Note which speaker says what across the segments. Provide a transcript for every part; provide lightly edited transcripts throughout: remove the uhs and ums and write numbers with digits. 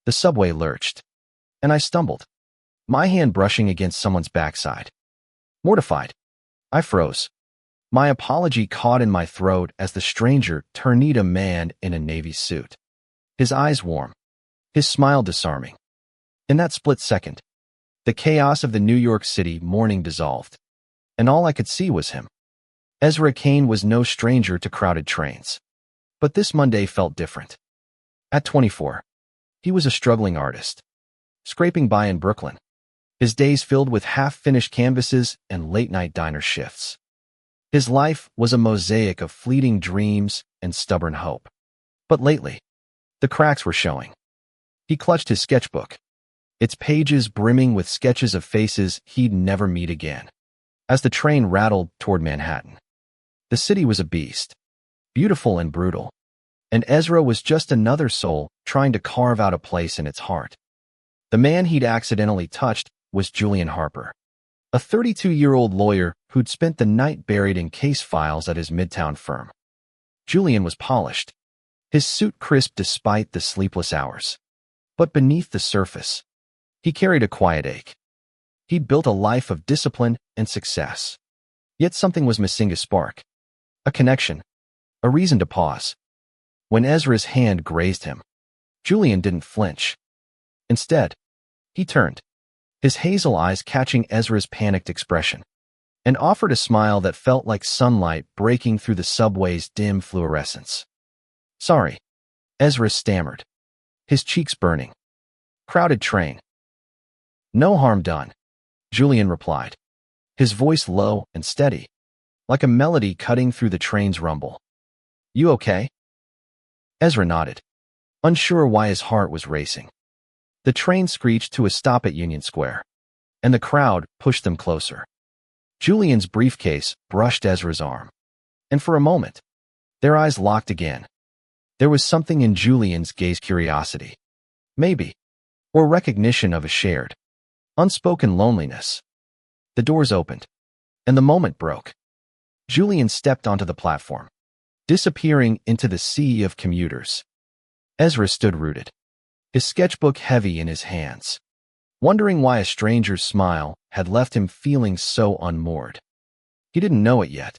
Speaker 1: The subway lurched, and I stumbled, my hand brushing against someone's backside. Mortified, I froze, my apology caught in my throat as the stranger turned a man in a navy suit. His eyes warm, his smile disarming. In that split second, the chaos of the New York City morning dissolved, and all I could see was him. Ezra Kane was no stranger to crowded trains. But this Monday felt different. At 24, he was a struggling artist, scraping by in Brooklyn, his days filled with half-finished canvases and late-night diner shifts. His life was a mosaic of fleeting dreams and stubborn hope. But lately, the cracks were showing. He clutched his sketchbook, its pages brimming with sketches of faces he'd never meet again. As the train rattled toward Manhattan, the city was a beast, beautiful and brutal, and Ezra was just another soul trying to carve out a place in its heart. The man he'd accidentally touched was Julian Harper, a 32-year-old lawyer who'd spent the night buried in case files at his Midtown firm. Julian was polished, his suit crisp despite the sleepless hours. But beneath the surface, he carried a quiet ache. He'd built a life of discipline and success. Yet something was missing: a spark, a connection, a reason to pause. When Ezra's hand grazed him, Julian didn't flinch. Instead, he turned, his hazel eyes catching Ezra's panicked expression, and offered a smile that felt like sunlight breaking through the subway's dim fluorescence. "Sorry," Ezra stammered, his cheeks burning. "Crowded train." "No harm done," Julian replied, his voice low and steady, like a melody cutting through the train's rumble. "You okay?" Ezra nodded, unsure why his heart was racing. The train screeched to a stop at Union Square, and the crowd pushed them closer. Julian's briefcase brushed Ezra's arm, and for a moment, their eyes locked again. There was something in Julian's gaze: curiosity, maybe, or recognition of a shared, unspoken loneliness. The doors opened, and the moment broke. Julian stepped onto the platform, disappearing into the sea of commuters. Ezra stood rooted, his sketchbook heavy in his hands, wondering why a stranger's smile had left him feeling so unmoored. He didn't know it yet,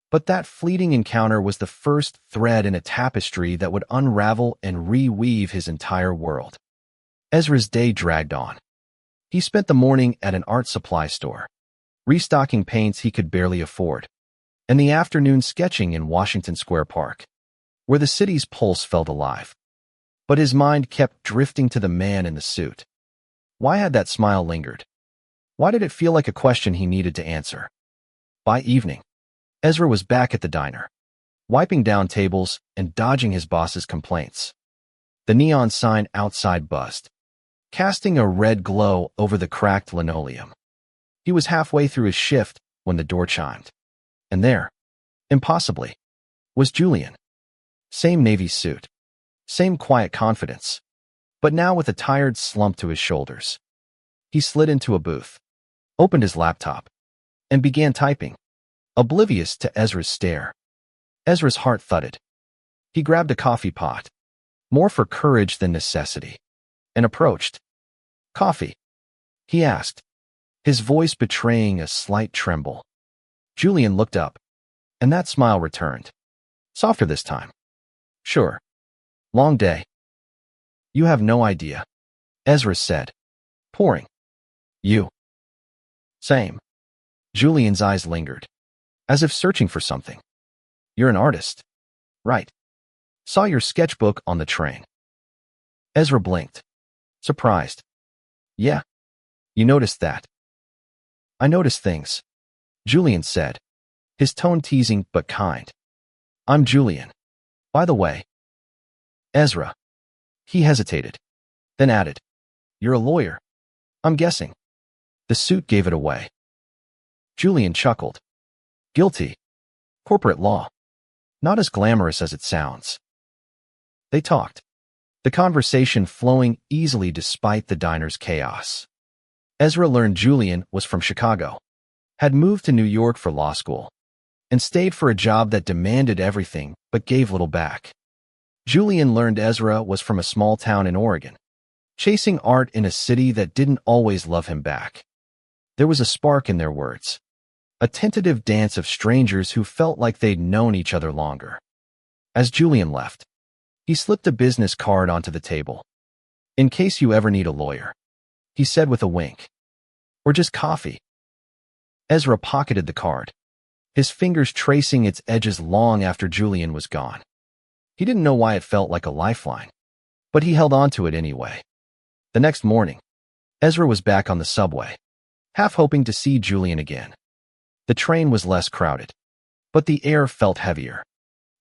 Speaker 1: but that fleeting encounter was the first thread in a tapestry that would unravel and reweave his entire world. Ezra's day dragged on. He spent the morning at an art supply store, restocking paints he could barely afford, and the afternoon sketching in Washington Square Park, where the city's pulse felt alive. But his mind kept drifting to the man in the suit. Why had that smile lingered? Why did it feel like a question he needed to answer? By evening, Ezra was back at the diner, wiping down tables and dodging his boss's complaints. The neon sign outside buzzed, casting a red glow over the cracked linoleum. He was halfway through his shift when the door chimed. And there, impossibly, was Julian. Same navy suit, same quiet confidence, but now with a tired slump to his shoulders. He slid into a booth, opened his laptop, and began typing, oblivious to Ezra's stare. Ezra's heart thudded. He grabbed a coffee pot, more for courage than necessity, and approached. "Coffee?" he asked, his voice betraying a slight tremble. Julian looked up, and that smile returned, softer this time. "Sure. Long day." "You have no idea," Ezra said, pouring. "You." "Same." Julian's eyes lingered, as if searching for something. "You're an artist, right? Saw your sketchbook on the train." Ezra blinked, surprised. "Yeah. You noticed that?" "I noticed things," Julian said, his tone teasing but kind. "I'm Julian. By the way." "Ezra." He hesitated, then added, "You're a lawyer, I'm guessing." The suit gave it away. Julian chuckled. "Guilty. Corporate law. Not as glamorous as it sounds." They talked, the conversation flowing easily despite the diner's chaos. Ezra learned Julian was from Chicago, had moved to New York for law school, and stayed for a job that demanded everything but gave little back. Julian learned Ezra was from a small town in Oregon, chasing art in a city that didn't always love him back. There was a spark in their words, a tentative dance of strangers who felt like they'd known each other longer. As Julian left, he slipped a business card onto the table. "In case you ever need a lawyer," he said with a wink. "Or just coffee." Ezra pocketed the card, his fingers tracing its edges long after Julian was gone. He didn't know why it felt like a lifeline, but he held on to it anyway. The next morning, Ezra was back on the subway, half hoping to see Julian again. The train was less crowded, but the air felt heavier,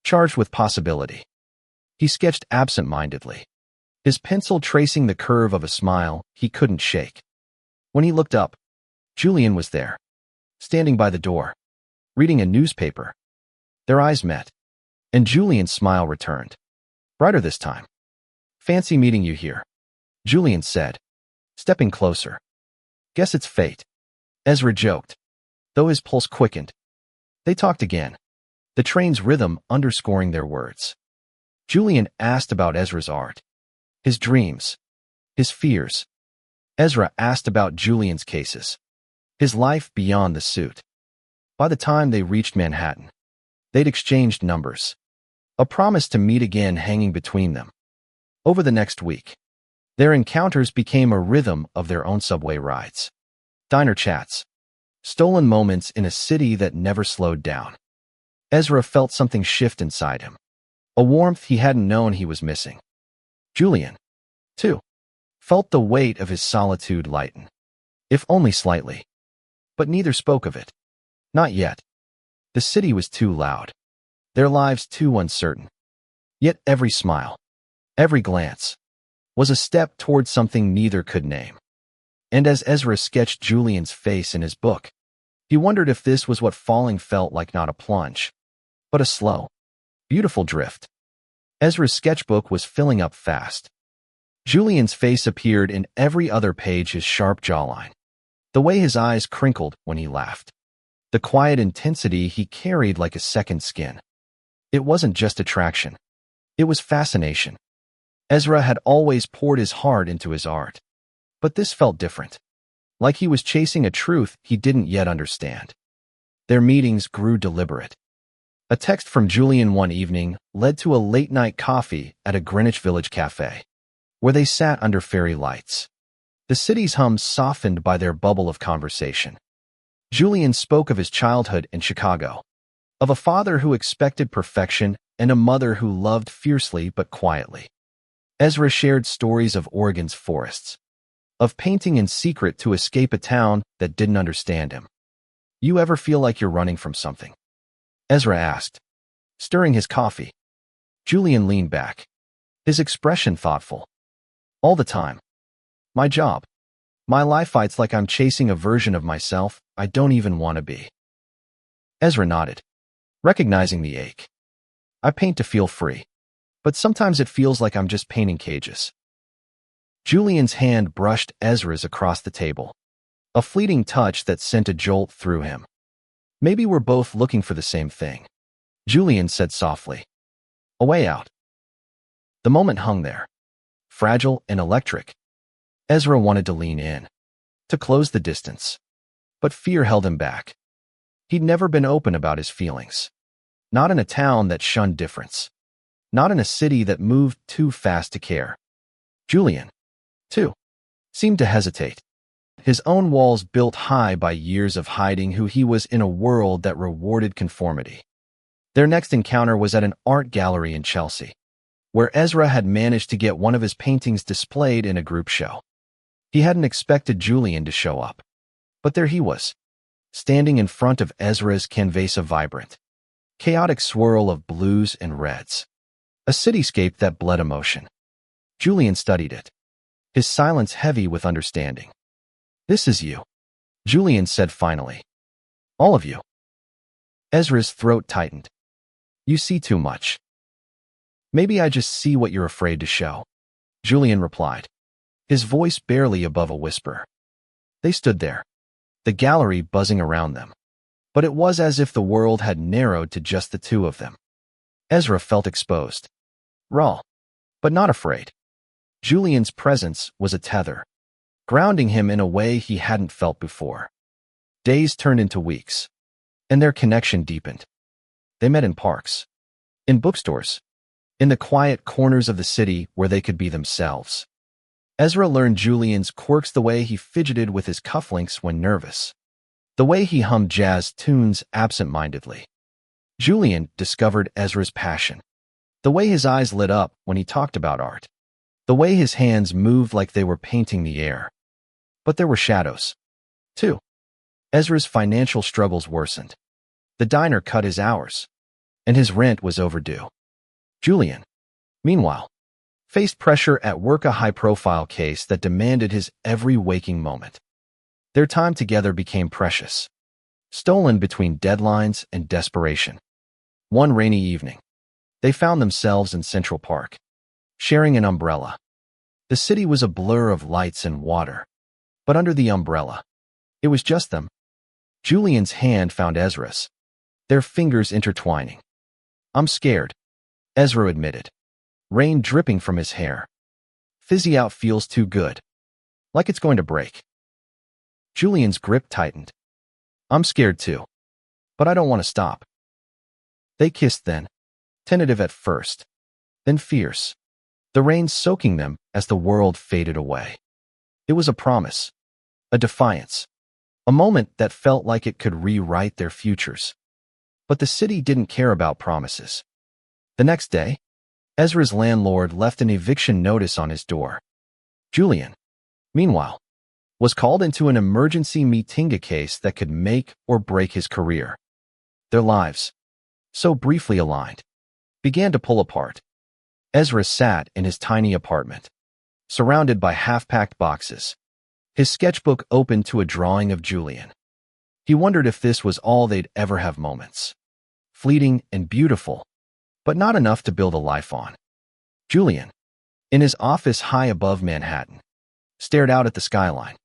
Speaker 1: charged with possibility. He sketched absent-mindedly, his pencil tracing the curve of a smile he couldn't shake. When he looked up, Julian was there, standing by the door, reading a newspaper. Their eyes met, and Julian's smile returned, brighter this time. "Fancy meeting you here," Julian said, stepping closer. "Guess it's fate," Ezra joked, though his pulse quickened. They talked again, the train's rhythm underscoring their words. Julian asked about Ezra's art, his dreams, his fears. Ezra asked about Julian's cases, his life beyond the suit. By the time they reached Manhattan, they'd exchanged numbers, a promise to meet again hanging between them. Over the next week, their encounters became a rhythm of their own subway rides, diner chats, stolen moments in a city that never slowed down. Ezra felt something shift inside him, a warmth he hadn't known he was missing. Julian, too, felt the weight of his solitude lighten, if only slightly. But neither spoke of it. Not yet. The city was too loud, their lives too uncertain. Yet every smile, every glance, was a step toward something neither could name. And as Ezra sketched Julian's face in his book, he wondered if this was what falling felt like, not a plunge, but a slow, beautiful drift. Ezra's sketchbook was filling up fast. Julian's face appeared in every other page, his sharp jawline, the way his eyes crinkled when he laughed, the quiet intensity he carried like a second skin. It wasn't just attraction. It was fascination. Ezra had always poured his heart into his art, but this felt different, like he was chasing a truth he didn't yet understand. Their meetings grew deliberate. A text from Julian one evening led to a late-night coffee at a Greenwich Village cafe, where they sat under fairy lights, the city's hum softened by their bubble of conversation. Julian spoke of his childhood in Chicago, of a father who expected perfection and a mother who loved fiercely but quietly. Ezra shared stories of Oregon's forests, of painting in secret to escape a town that didn't understand him. "You ever feel like you're running from something?" Ezra asked, stirring his coffee. Julian leaned back, his expression thoughtful. "All the time. My job, my life, it's like I'm chasing a version of myself I don't even want to be." Ezra nodded, recognizing the ache. "I paint to feel free, but sometimes it feels like I'm just painting cages." Julian's hand brushed Ezra's across the table, a fleeting touch that sent a jolt through him. "Maybe we're both looking for the same thing," Julian said softly. "A way out." The moment hung there, fragile and electric. Ezra wanted to lean in, to close the distance, but fear held him back. He'd never been open about his feelings, not in a town that shunned difference, not in a city that moved too fast to care. Julian, too, seemed to hesitate, his own walls built high by years of hiding who he was in a world that rewarded conformity. Their next encounter was at an art gallery in Chelsea, where Ezra had managed to get one of his paintings displayed in a group show. He hadn't expected Julian to show up, but there he was, standing in front of Ezra's canvas, a vibrant, chaotic swirl of blues and reds, a cityscape that bled emotion. Julian studied it, his silence heavy with understanding. "This is you," Julian said finally. "All of you." Ezra's throat tightened. "You see too much." "Maybe I just see what you're afraid to show," Julian replied, his voice barely above a whisper. They stood there, the gallery buzzing around them, but it was as if the world had narrowed to just the two of them. Ezra felt exposed, raw, but not afraid. Julian's presence was a tether, grounding him in a way he hadn't felt before. Days turned into weeks, and their connection deepened. They met in parks, in bookstores, in the quiet corners of the city where they could be themselves. Ezra learned Julian's quirks, the way he fidgeted with his cufflinks when nervous, the way he hummed jazz tunes absent-mindedly. Julian discovered Ezra's passion, the way his eyes lit up when he talked about art, the way his hands moved like they were painting the air. But there were shadows, too. Ezra's financial struggles worsened. The diner cut his hours, and his rent was overdue. Julian, meanwhile, faced pressure at work, a high-profile case that demanded his every waking moment. Their time together became precious, stolen between deadlines and desperation. One rainy evening, they found themselves in Central Park, sharing an umbrella. The city was a blur of lights and water, but under the umbrella, it was just them. Julian's hand found Ezra's, their fingers intertwining. "I'm scared," Ezra admitted, rain dripping from his hair. "Fizzy out feels too good, like it's going to break." Julian's grip tightened. "I'm scared too, but I don't want to stop." They kissed then, tentative at first, then fierce, the rain soaking them as the world faded away. It was a promise, a defiance, a moment that felt like it could rewrite their futures. But the city didn't care about promises. The next day, Ezra's landlord left an eviction notice on his door. Julian, meanwhile, was called into an emergency meeting, a case that could make or break his career. Their lives, so briefly aligned, began to pull apart. Ezra sat in his tiny apartment, surrounded by half-packed boxes, his sketchbook open to a drawing of Julian. He wondered if this was all they'd ever have, moments, fleeting and beautiful, but not enough to build a life on. Julian, in his office high above Manhattan, stared out at the skyline,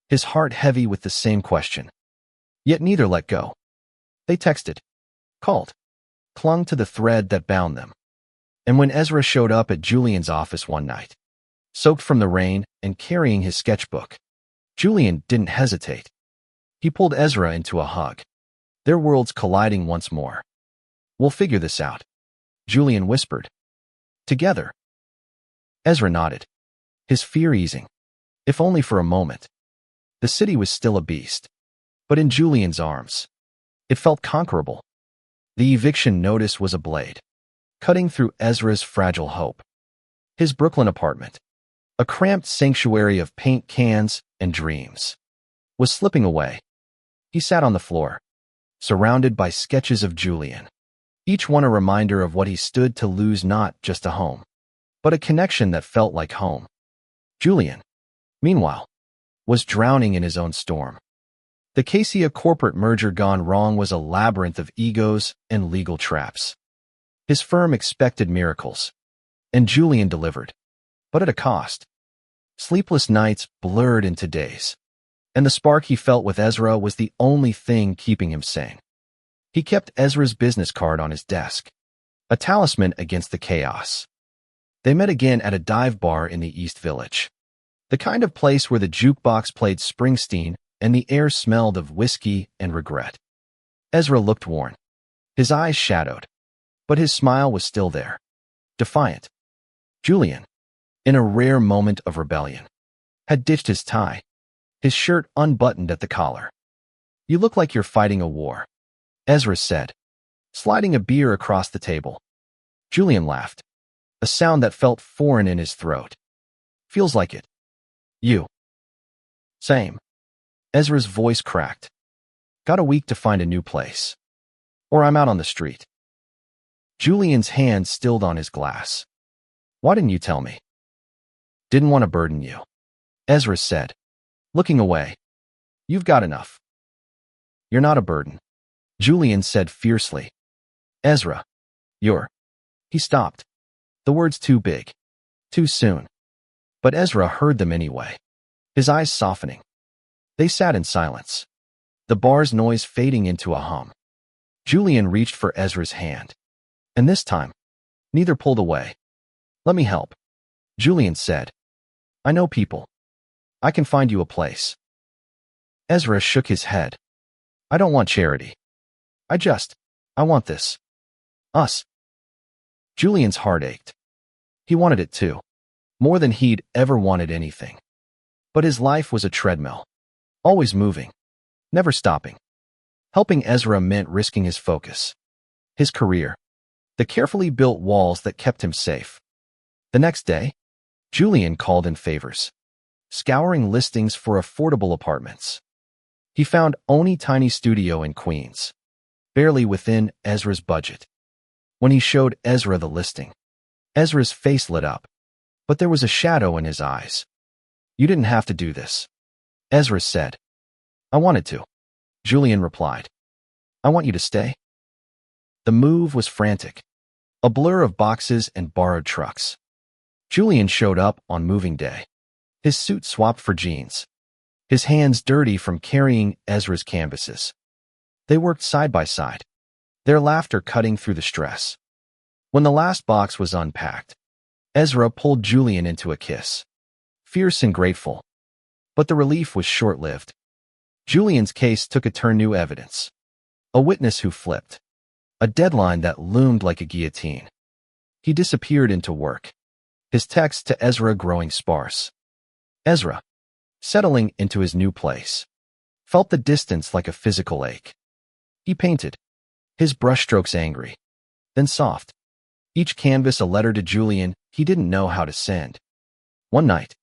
Speaker 1: his heart heavy with the same question. Yet neither let go. They texted, called, clung to the thread that bound them. And when Ezra showed up at Julian's office one night, soaked from the rain and carrying his sketchbook, Julian didn't hesitate. He pulled Ezra into a hug, their worlds colliding once more. "We'll figure this out," Julian whispered. "Together." Ezra nodded, his fear easing, if only for a moment. The city was still a beast, but in Julian's arms, it felt conquerable. The eviction notice was a blade, cutting through Ezra's fragile hope. His Brooklyn apartment, a cramped sanctuary of paint cans and dreams, was slipping away. He sat on the floor, surrounded by sketches of Julian, each one a reminder of what he stood to lose, not just a home, but a connection that felt like home. Julian, meanwhile, was drowning in his own storm. The Cassia corporate merger gone wrong was a labyrinth of egos and legal traps. His firm expected miracles, and Julian delivered, but at a cost. Sleepless nights blurred into days, and the spark he felt with Ezra was the only thing keeping him sane. He kept Ezra's business card on his desk, a talisman against the chaos. They met again at a dive bar in the East Village, the kind of place where the jukebox played Springsteen and the air smelled of whiskey and regret. Ezra looked worn, his eyes shadowed, but his smile was still there, defiant. Julian, in a rare moment of rebellion, had ditched his tie, his shirt unbuttoned at the collar. "You look like you're fighting a war," Ezra said, sliding a beer across the table. Julian laughed, a sound that felt foreign in his throat. "Feels like it. You?" "Same." Ezra's voice cracked. "Got a week to find a new place. Or I'm out on the street." Julian's hand stilled on his glass. "Why didn't you tell me?" "Didn't want to burden you," Ezra said, looking away. "You've got enough." "You're not a burden," Julian said fiercely. "Ezra, you're—" He stopped. The words too big, too soon. But Ezra heard them anyway, his eyes softening. They sat in silence, the bar's noise fading into a hum. Julian reached for Ezra's hand, and this time, neither pulled away. "Let me help," Julian said, I know people. I can find you a place. Ezra shook his head. I don't want charity. I want this. Us. Julian's heart ached. He wanted it too, more than he'd ever wanted anything. But his life was a treadmill, always moving, never stopping. Helping Ezra meant risking his focus, his career, the carefully built walls that kept him safe. The next day, Julian called in favors, scouring listings for affordable apartments. He found Oni Tiny Studio in Queens, barely within Ezra's budget. When he showed Ezra the listing, Ezra's face lit up, but there was a shadow in his eyes. You didn't have to do this, Ezra said. I wanted to, Julian replied. I want you to stay. The move was frantic, a blur of boxes and borrowed trucks. Julian showed up on moving day, his suit swapped for jeans, his hands dirty from carrying Ezra's canvases. They worked side by side, their laughter cutting through the stress. When the last box was unpacked, Ezra pulled Julian into a kiss, fierce and grateful. But the relief was short-lived. Julian's case took a turn: new evidence, a witness who flipped, a deadline that loomed like a guillotine. He disappeared into work, his texts to Ezra growing sparse. Ezra, settling into his new place, felt the distance like a physical ache. He painted, his brushstrokes angry, then soft, each canvas a letter to Julian he didn't know how to send. One night,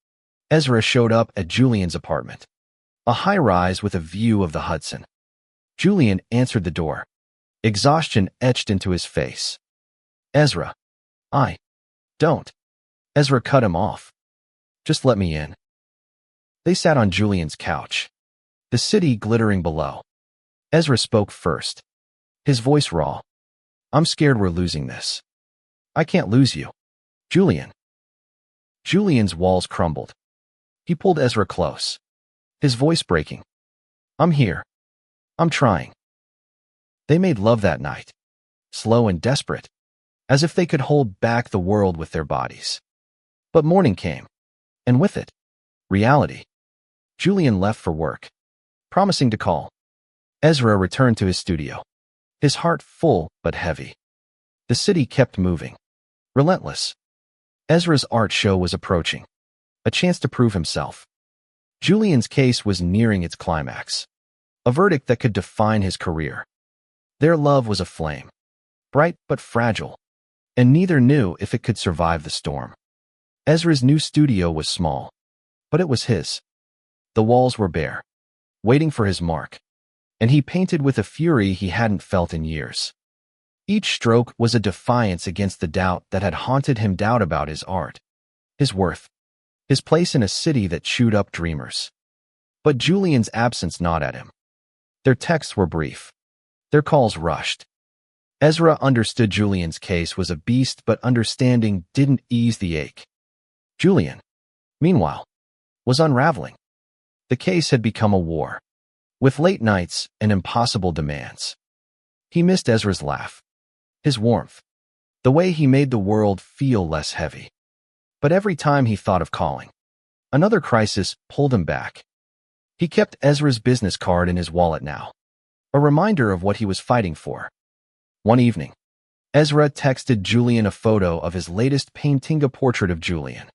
Speaker 1: Ezra showed up at Julian's apartment, a high-rise with a view of the Hudson. Julian answered the door, exhaustion etched into his face. Ezra, I don't. Ezra cut him off. Just let me in. They sat on Julian's couch, the city glittering below. Ezra spoke first, his voice raw. I'm scared we're losing this. I can't lose you, Julian. Julian's walls crumbled. He pulled Ezra close, his voice breaking. I'm here. I'm trying. They made love that night, slow and desperate, as if they could hold back the world with their bodies. But morning came, and with it, reality. Julian left for work, promising to call. Ezra returned to his studio, his heart full but heavy. The city kept moving, relentless. Ezra's art show was approaching, a chance to prove himself. Julian's case was nearing its climax, a verdict that could define his career. Their love was a flame, bright but fragile, and neither knew if it could survive the storm. Ezra's new studio was small, but it was his. The walls were bare, waiting for his mark, and he painted with a fury he hadn't felt in years. Each stroke was a defiance against the doubt that had haunted him, doubt about his art, his worth, his place in a city that chewed up dreamers. But Julian's absence gnawed at him. Their texts were brief, their calls rushed. Ezra understood Julian's case was a beast, but understanding didn't ease the ache. Julian, meanwhile, was unraveling. The case had become a war, with late nights and impossible demands. He missed Ezra's laugh, his warmth, the way he made the world feel less heavy. But every time he thought of calling, another crisis pulled him back. He kept Ezra's business card in his wallet now, a reminder of what he was fighting for. One evening, Ezra texted Julian a photo of his latest painting, a portrait of Julian,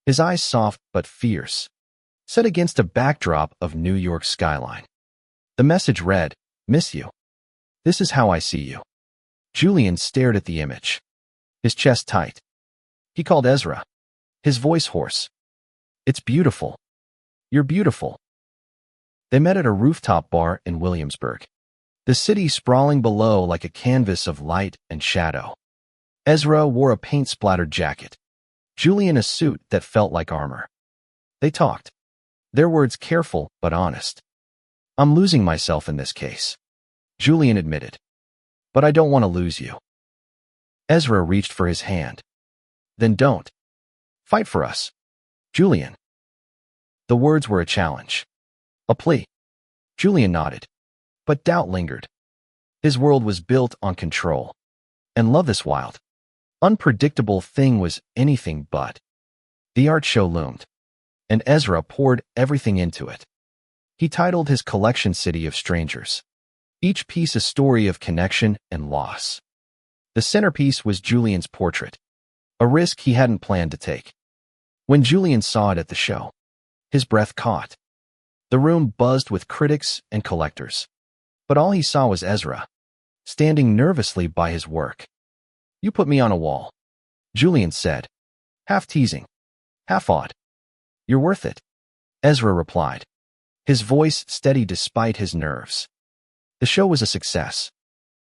Speaker 1: his eyes soft but fierce, set against a backdrop of New York skyline. The message read, "Miss you. This is how I see you." Julian stared at the image, his chest tight. He called Ezra, his voice hoarse. "It's beautiful. You're beautiful." They met at a rooftop bar in Williamsburg, the city sprawling below like a canvas of light and shadow. Ezra wore a paint-splattered jacket, Julian a suit that felt like armor. They talked, their words careful but honest. "I'm losing myself in this case," Julian admitted. "But I don't want to lose you." Ezra reached for his hand. "Then don't. Fight for us, Julian." The words were a challenge, a plea. Julian nodded, but doubt lingered. His world was built on control, and love, this wild, unpredictable thing, was anything but. The art show loomed, and Ezra poured everything into it. He titled his collection City of Strangers, each piece a story of connection and loss. The centerpiece was Julian's portrait, a risk he hadn't planned to take. When Julian saw it at the show, his breath caught. The room buzzed with critics and collectors, but all he saw was Ezra, standing nervously by his work. "You put me on a wall," Julian said, half teasing, half awed. "You're worth it," Ezra replied, his voice steady despite his nerves. The show was a success,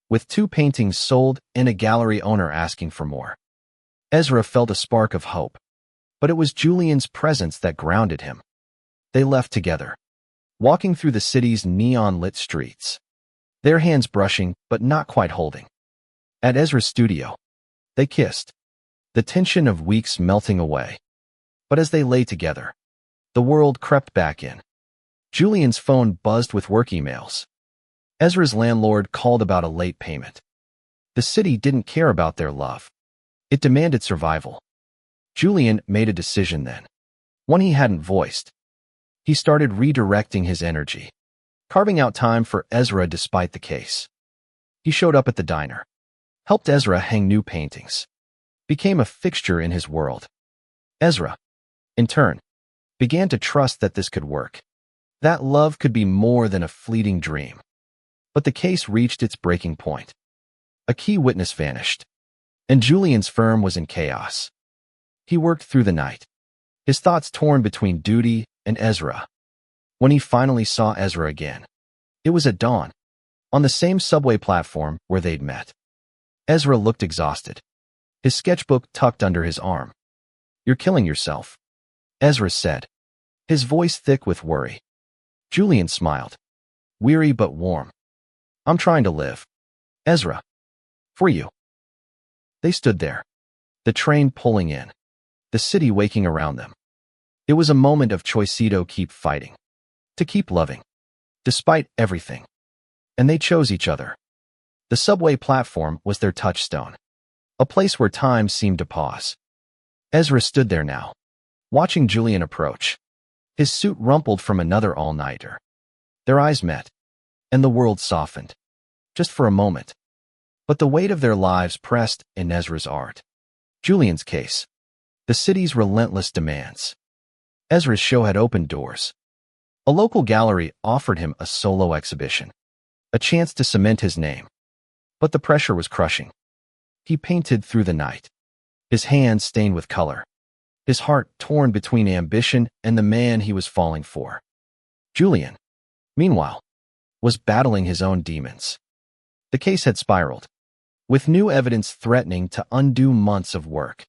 Speaker 1: with 2 paintings sold and a gallery owner asking for more. Ezra felt a spark of hope, but it was Julian's presence that grounded him. They left together, walking through the city's neon-lit streets, their hands brushing but not quite holding. At Ezra's studio, they kissed, the tension of weeks melting away. But as they lay together, the world crept back in. Julian's phone buzzed with work emails. Ezra's landlord called about a late payment. The city didn't care about their love. It demanded survival. Julian made a decision then, one he hadn't voiced. He started redirecting his energy, carving out time for Ezra despite the case. He showed up at the diner, helped Ezra hang new paintings, became a fixture in his world. Ezra, in turn, began to trust that this could work, that love could be more than a fleeting dream. But the case reached its breaking point. A key witness vanished, and Julian's firm was in chaos. He worked through the night, his thoughts torn between duty and Ezra. When he finally saw Ezra again, it was at dawn, on the same subway platform where they'd met. Ezra looked exhausted, his sketchbook tucked under his arm. "You're killing yourself," Ezra said, his voice thick with worry. Julian smiled, weary but warm. "I'm trying to live, Ezra. For you." They stood there, the train pulling in, the city waking around them. It was a moment of choice to keep fighting, to keep loving, despite everything. And they chose each other. The subway platform was their touchstone, a place where time seemed to pause. Ezra stood there now, watching Julian approach, his suit rumpled from another all-nighter. Their eyes met, and the world softened, just for a moment. But the weight of their lives pressed in Ezra's art. Julian's case, the city's relentless demands. Ezra's show had opened doors. A local gallery offered him a solo exhibition, a chance to cement his name. But the pressure was crushing. He painted through the night, his hands stained with color, his heart torn between ambition and the man he was falling for. Julian, meanwhile, was battling his own demons. The case had spiraled, with new evidence threatening to undo months of work.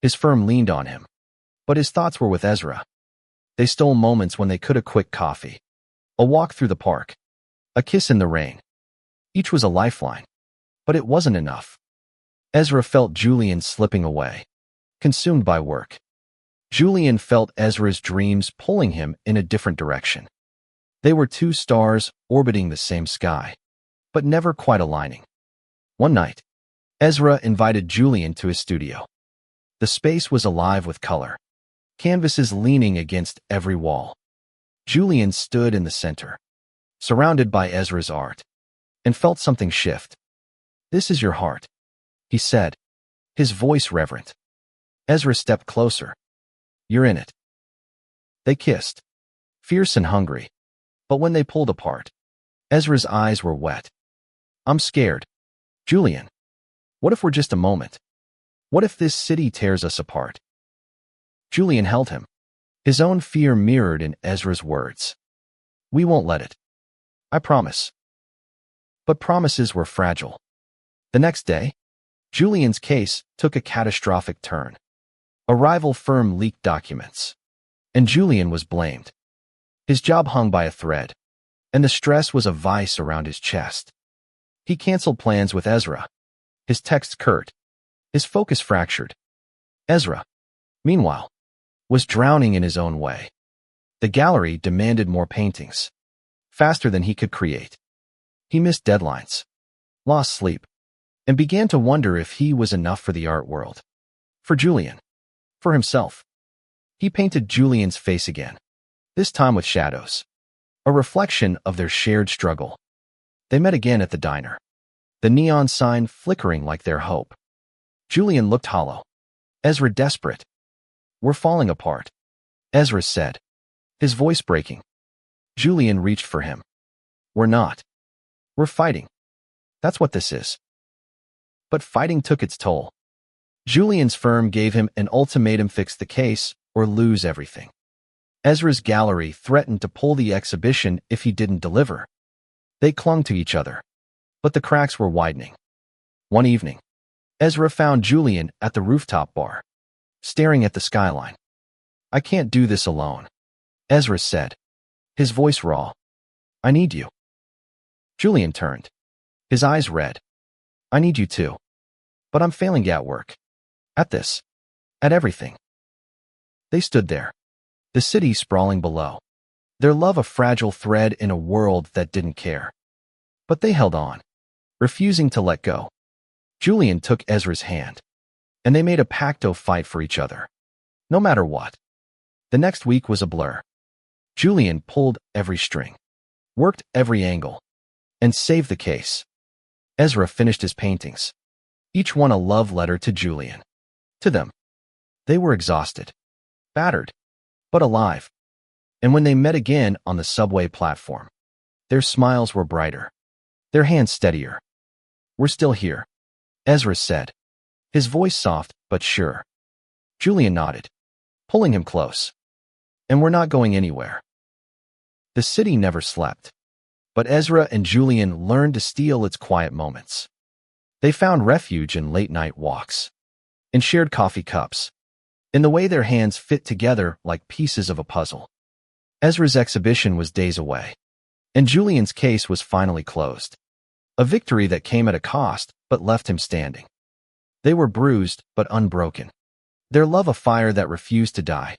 Speaker 1: His firm leaned on him, but his thoughts were with Ezra. They stole moments when they could: a quick coffee, a walk through the park, a kiss in the rain. Each was a lifeline, but it wasn't enough. Ezra felt Julian slipping away, consumed by work. Julian felt Ezra's dreams pulling him in a different direction. They were 2 stars orbiting the same sky, but never quite aligning. One night, Ezra invited Julian to his studio. The space was alive with color, canvases leaning against every wall. Julian stood in the center, surrounded by Ezra's art, and felt something shift. "This is your heart," he said, his voice reverent. Ezra stepped closer. "You're in it." They kissed, fierce and hungry, but when they pulled apart, Ezra's eyes were wet. "I'm scared, Julian. What if we're just a moment? What if this city tears us apart?" Julian held him, his own fear mirrored in Ezra's words. "We won't let it. I promise." But promises were fragile. The next day, Julian's case took a catastrophic turn. A rival firm leaked documents, and Julian was blamed. His job hung by a thread, and the stress was a vice around his chest. He canceled plans with Ezra, his texts curt, his focus fractured. Ezra, meanwhile, was drowning in his own way. The gallery demanded more paintings, faster than he could create. He missed deadlines, lost sleep, and began to wonder if he was enough for the art world. For Julian. For himself. He painted Julian's face again, this time with shadows, a reflection of their shared struggle. They met again at the diner, the neon sign flickering like their hope. Julian looked hollow. Ezra desperate. "We're falling apart," Ezra said, his voice breaking. Julian reached for him. "We're not. We're fighting. That's what this is." But fighting took its toll. Julian's firm gave him an ultimatum: fix the case or lose everything. Ezra's gallery threatened to pull the exhibition if he didn't deliver. They clung to each other, but the cracks were widening. One evening, Ezra found Julian at the rooftop bar, staring at the skyline. "I can't do this alone," Ezra said, his voice raw. "I need you." Julian turned, his eyes red. "I need you too. But I'm failing at work. At this. At everything." They stood there, the city sprawling below, their love a fragile thread in a world that didn't care. But they held on, refusing to let go. Julian took Ezra's hand, and they made a pact to fight for each other, no matter what. The next week was a blur. Julian pulled every string, worked every angle, and saved the case. Ezra finished his paintings, each one a love letter to Julian. To them. They were exhausted, battered, but alive. And when they met again on the subway platform, their smiles were brighter, their hands steadier. "We're still here," Ezra said, his voice soft but sure. Julian nodded, pulling him close. "And we're not going anywhere." The city never slept, but Ezra and Julian learned to steal its quiet moments. They found refuge in late-night walks, in shared coffee cups, in the way their hands fit together like pieces of a puzzle. Ezra's exhibition was days away, and Julian's case was finally closed. A victory that came at a cost but left him standing. They were bruised but unbroken, their love a fire that refused to die.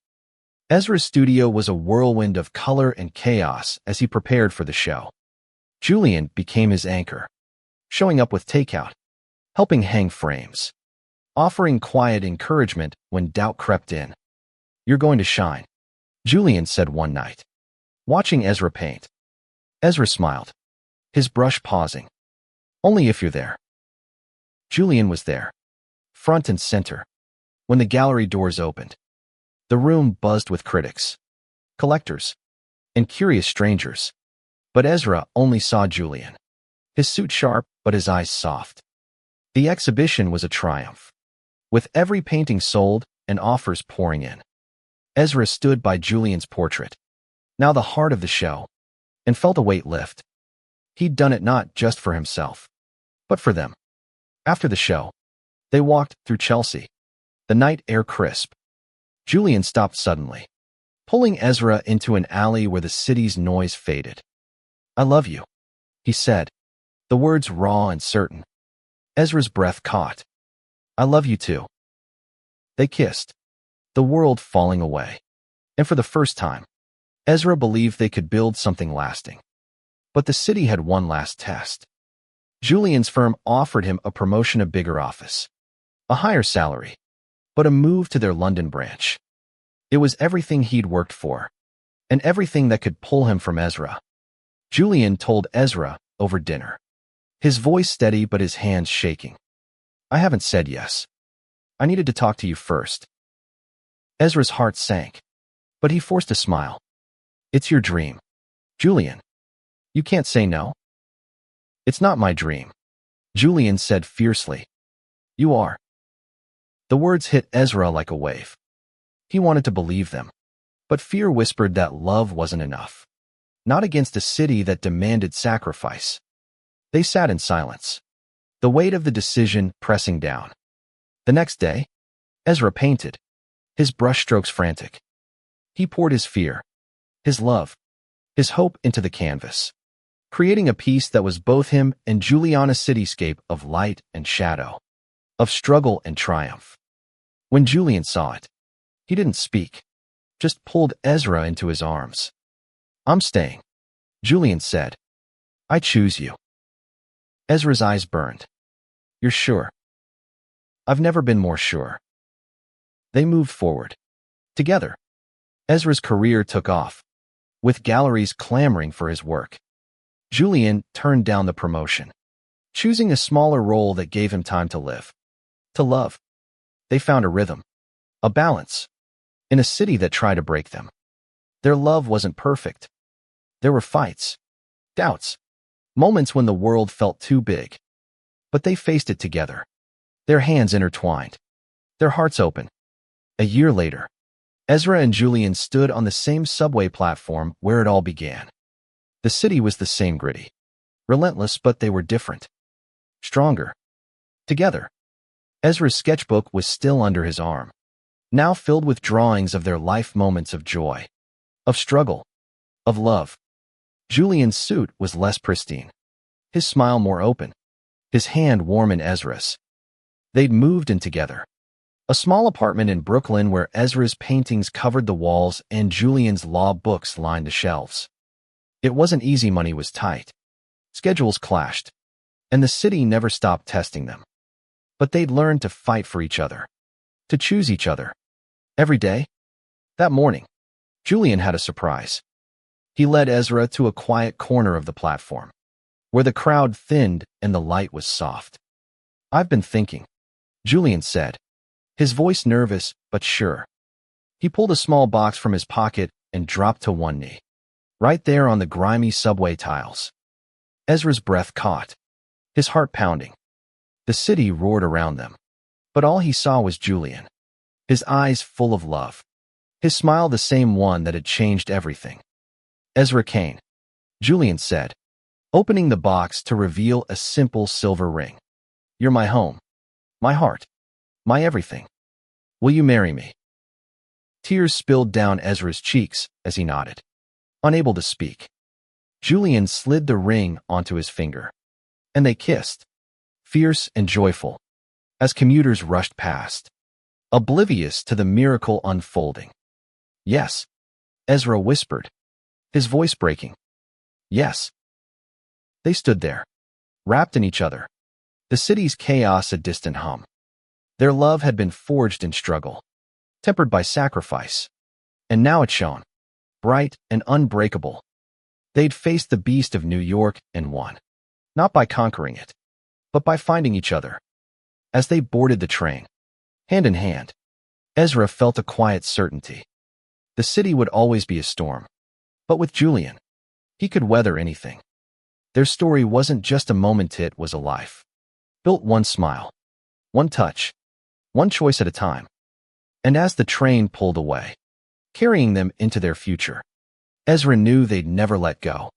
Speaker 1: Ezra's studio was a whirlwind of color and chaos as he prepared for the show. Julian became his anchor, showing up with takeout, helping hang frames, offering quiet encouragement when doubt crept in. "You're going to shine," Julian said one night, watching Ezra paint. Ezra smiled, his brush pausing. "Only if you're there." Julian was there, front and center, when the gallery doors opened. The room buzzed with critics, collectors, and curious strangers. But Ezra only saw Julian, his suit sharp but his eyes soft. The exhibition was a triumph, with every painting sold and offers pouring in. Ezra stood by Julian's portrait, now the heart of the show, and felt a weight lift. He'd done it not just for himself, but for them. After the show, they walked through Chelsea, the night air crisp. Julian stopped suddenly, pulling Ezra into an alley where the city's noise faded. "I love you," he said, the words raw and certain. Ezra's breath caught. "I love you too." They kissed, the world falling away. And for the first time, Ezra believed they could build something lasting. But the city had one last test. Julian's firm offered him a promotion, a bigger office, a higher salary, but a move to their London branch. It was everything he'd worked for, and everything that could pull him from Ezra. Julian told Ezra over dinner, his voice steady but his hands shaking. "I haven't said yes. I needed to talk to you first." Ezra's heart sank, but he forced a smile. "It's your dream, Julian. You can't say no." "It's not my dream," Julian said fiercely. "You are." The words hit Ezra like a wave. He wanted to believe them, but fear whispered that love wasn't enough. Not against a city that demanded sacrifice. They sat in silence, the weight of the decision pressing down. The next day, Ezra painted, his brushstrokes frantic. He poured his fear, his love, his hope into the canvas, creating a piece that was both him and Juliana's cityscape of light and shadow, of struggle and triumph. When Julian saw it, he didn't speak, just pulled Ezra into his arms. "I'm staying," Julian said. "I choose you." Ezra's eyes burned. "You're sure?" "I've never been more sure." They moved forward, together, Ezra's career took off, with galleries clamoring for his work. Julian turned down the promotion, choosing a smaller role that gave him time to live, to love. They found a rhythm, a balance, in a city that tried to break them. Their love wasn't perfect. There were fights, doubts, moments when the world felt too big. But they faced it together, their hands intertwined, their hearts open. A year later, Ezra and Julian stood on the same subway platform where it all began. The city was the same, gritty, relentless, but they were different, stronger. Together. Ezra's sketchbook was still under his arm, now filled with drawings of their life moments of joy, of struggle, of love. Julian's suit was less pristine, his smile more open, his hand warm in Ezra's. They'd moved in together. A small apartment in Brooklyn where Ezra's paintings covered the walls and Julian's law books lined the shelves. It wasn't easy, money was tight. Schedules clashed, and the city never stopped testing them. But they'd learned to fight for each other, to choose each other. Every day. That morning, Julian had a surprise. He led Ezra to a quiet corner of the platform, where the crowd thinned and the light was soft. "I've been thinking," Julian said, his voice nervous but sure. He pulled a small box from his pocket and dropped to one knee, right there on the grimy subway tiles. Ezra's breath caught, his heart pounding. The city roared around them, but all he saw was Julian, his eyes full of love, his smile the same one that had changed everything. "Ezra Kane," Julian said, opening the box to reveal a simple silver ring. "You're my home, my heart, my everything. Will you marry me?" Tears spilled down Ezra's cheeks as he nodded, unable to speak. Julian slid the ring onto his finger, and they kissed, fierce and joyful, as commuters rushed past, oblivious to the miracle unfolding. "Yes," Ezra whispered, his voice breaking. "Yes." They stood there, wrapped in each other, the city's chaos a distant hum. Their love had been forged in struggle, tempered by sacrifice, and now it shone, bright and unbreakable. They'd faced the beast of New York and won, not by conquering it, but by finding each other. As they boarded the train, hand in hand, Ezra felt a quiet certainty. The city would always be a storm, but with Julian, he could weather anything. Their story wasn't just a moment, it was a life, built one smile, one touch, one choice at a time. And as the train pulled away, carrying them into their future, Ezra knew they'd never let go.